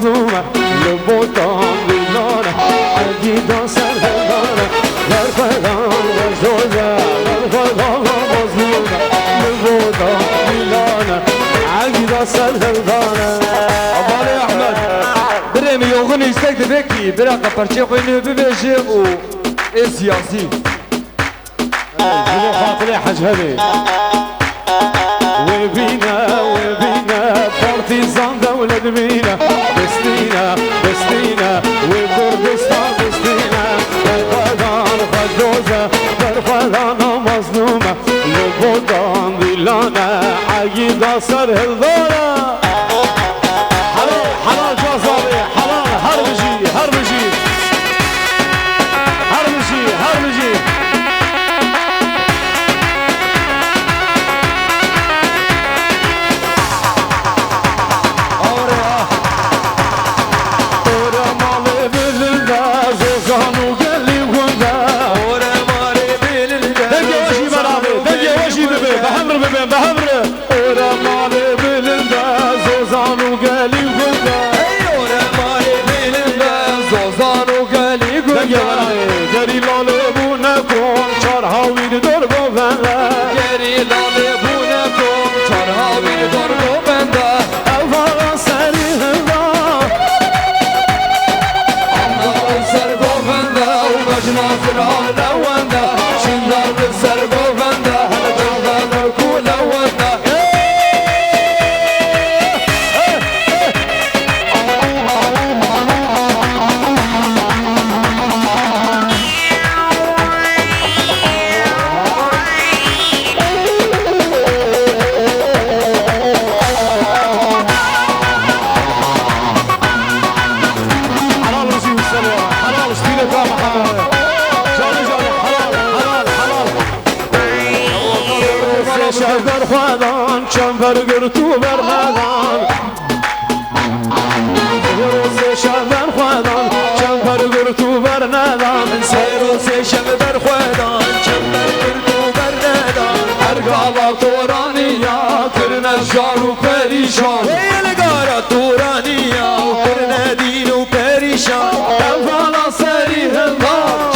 مظلومه لبوتان ویلانه عقیده سرهدانه برخدان وجوزه برخدان مظلومه لبوتان ویلانه عقیده سرهدانه أبالي أحمد بريمي يغني يستيقظ بكي براقة برشي خويني ببيجي و إيه سياسي جلو خاطري حجهبي وبينا بارتيزان دولة بينا بستينا وكردستان بستينا برخدان خجوزة برخدان مظلومة لبودان ذيلانا عقيدة سرهدانة حلال جوزاري حلال هربجي بهمر اورا مال بلنده زوزان و گلی گنده اورا مال بلنده زوزان و گلی گنده گری لاله بو نکن چار هاویر دور بونده گری لاله بو نکن چار هاویر دور بونده اولا سری هنده اندار سر بونده و مجنا فرحانه ونده شندار سر بونده شهر خوادان چنبر گرتو برمدان روز شهر خوادان چنبر گرتو برندان روز شهر خوادان چنبر گرتو برندان ارگالا تورانیا کرن جار و پریشان ایلگارا تورانیا کرن دین و پریشان اولا سری هندان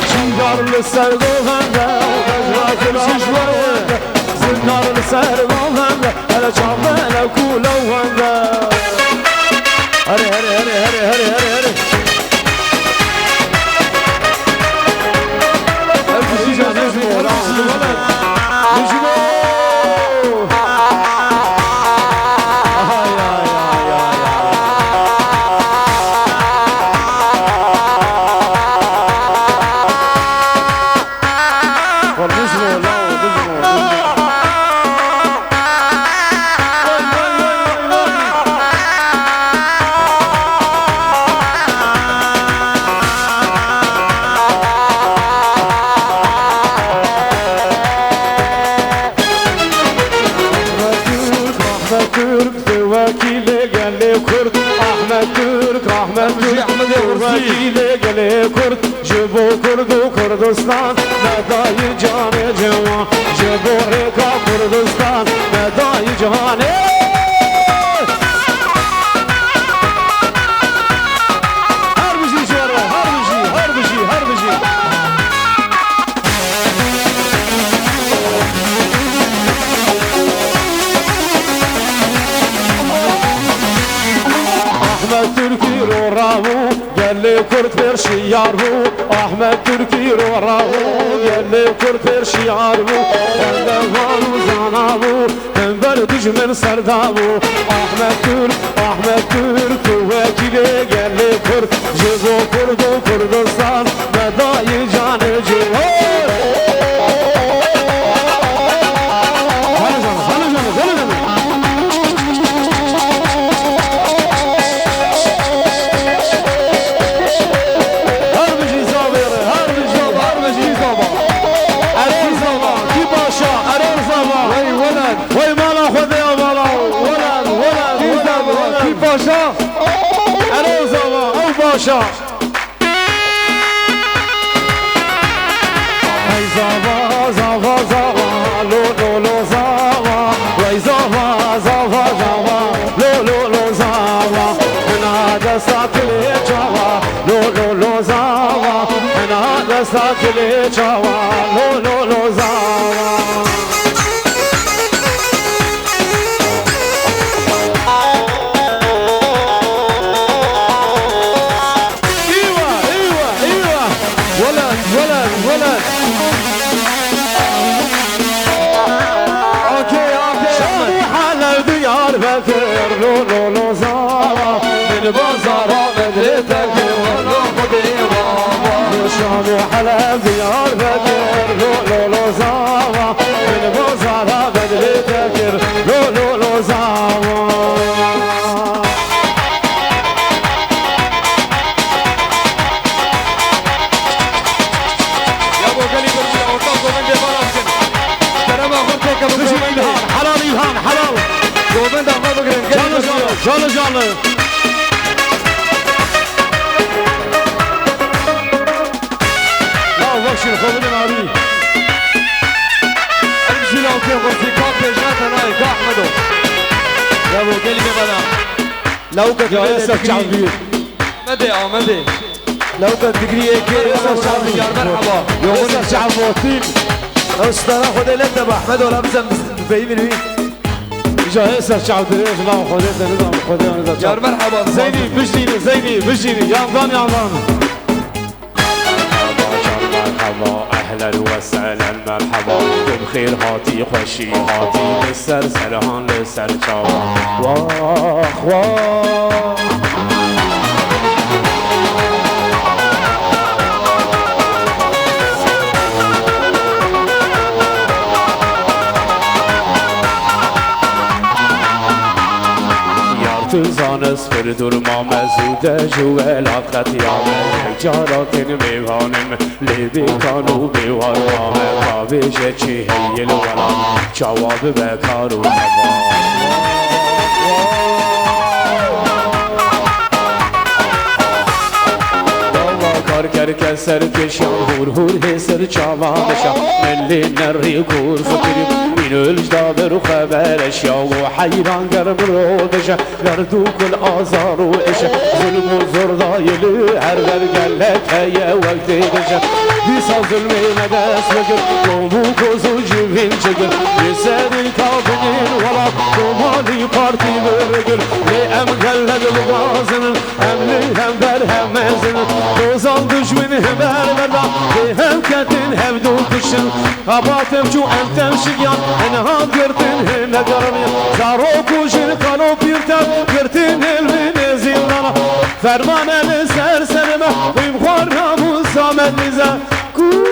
چنگار لسر دوغنده زنار لسر دوغنده هلا چاقه لکولو هنده هره جبو کرد و کردستان ندای جان جوان جبو ایکا کردستان ندای جهان هر بجی جوره هر بجی احمد ترکی رو راهو گلی کرد پرشیار بو احمد ترکی رو راهو گلی کرد پرشیار بو هندوان و زانا بو هنبر دجمن سردا بو احمد ترک وکیل گلی کرد جبو کرد و کردستان ندای جان جوان باشا ای زاوا زاوا زاوا لو لو لو زاوا ای زاوا زاوا زاوا لو لو لو زاوا دل چاوا لو لو لو زاوا ولد شادي حال ديار بكر لو لو لو زارا من بازارا بدرتك ولو خدي بابا شادي حال ديار بكر لو لو لو زارا من بازارا بدرتك لو لو لو زارا حلال إلهام حلال گوبند آقا بگیرن جاله جاله لا وشي خوبنا ناري امشي لو كيف في كاب بيجات انا احمدو يا ابو كلمه بنا لو كنت ياسر شعبي مدي مدي لو كنت تجري كير ياسر شعبي يا مرحبا ياسر شعب موتين استنى خد لك تبع احمد ولا بزم فاهمين مين جا ياسر شعب دريج لا خدتنا نظام خدتنا يا مرحبا زيني بجيني زيني بجيني يا ضان يا ضان مرحبا اهلا وسهلا مرحبا بخير هاتي خوشي هاتي لسر سرهان لسر چاوا واخ واخ تزانست پر durma mezude juvelat qatiyame jaratin mevanim lebi kanu bevarmame kaveje chi heyel wala jawab bekaru کار که سر کشان هور هور هسر چاوان شا ملی نری کور فکری این الجدا برو خبرش یا و حیران گرم رو بشه گردو کل آزار و عشه ظلم و زردایلی هر ور گلت هیه وقتی بشه بیسا ظلمی ندست بگر دومو کوزو جیوین چگر یسدی کابنین ولا دومالی پارتی برگر لی ام گلد بگازن هم لی هم بر هم مزن دوزان düşmeni hemen verda hem kendin hem durduşun abatem şu entem şigyan en ha gördün ne garamiya zaro kujin kalo birten gördün elbine zindana ferman el serserime uyum khorna musamet bize ku